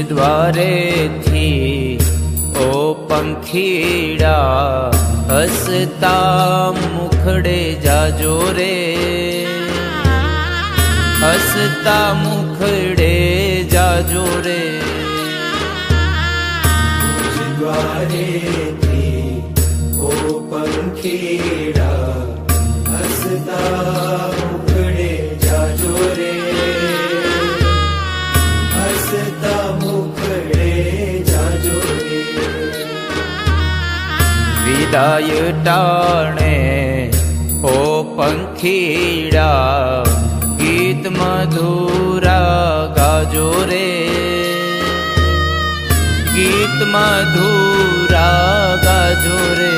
द्वारे थी ओ पंखीड़ा हसता मुखड़े जाजो रे, हसता मुखड़े जाजो रे। द्वारे थी ओ पंखीड़ा हसता मुखड़े जाजो रे, हसता मुखड़े जाजो रे। विदाय टाणे ओ पंखीड़ा गीत मधुरा गाजो रे, गीत मधुरा गाजो रे।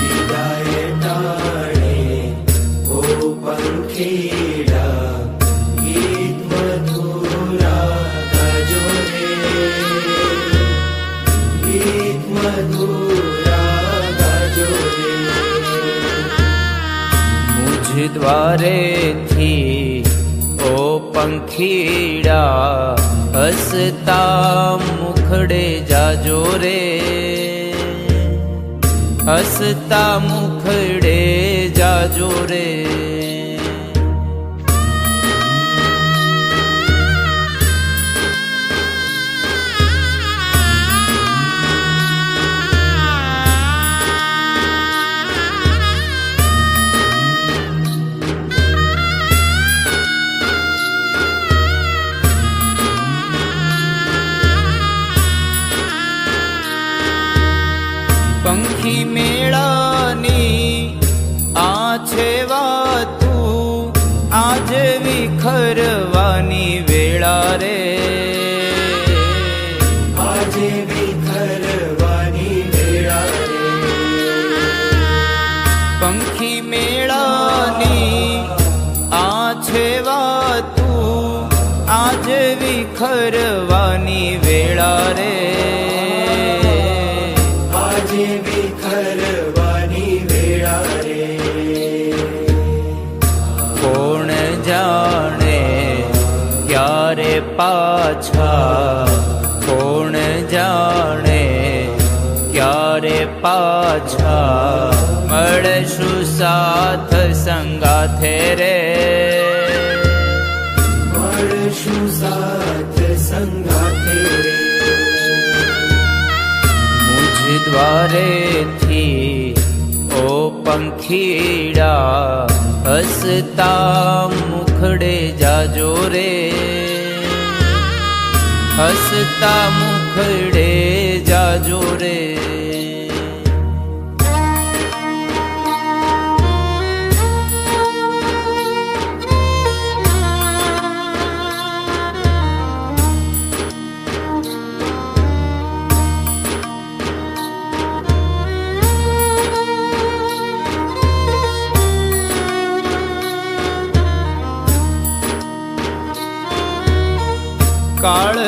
विदाय टाणे ओ पंखीड़ा गीत मधुरा गाजो रे, गीत मधुरा गाजो रे। मुझ द्वारे थी ओ पंखीड़ा हसता मुखड़े जाजो रे, हसता मुखड़े जाजो रे। पंखी मेळानी आछे वातू आज विखरवानी वेळा रे, आज विखरवानी वेळा रे। पंखी मेळानी आछे वातू आज विखरवानी वेळा रे, विखरवानी वेळा रे। कोण जाने क्यारे पाछा, कोण जाने क्यारे पाछा मळशु साथ संगाथे रे, मळशु साथ संगाथे रे। द्वारे थी ओ पंखीड़ा हसता मुखड़े जाजो रे, हसता मुखड़े जाजो रे। काळ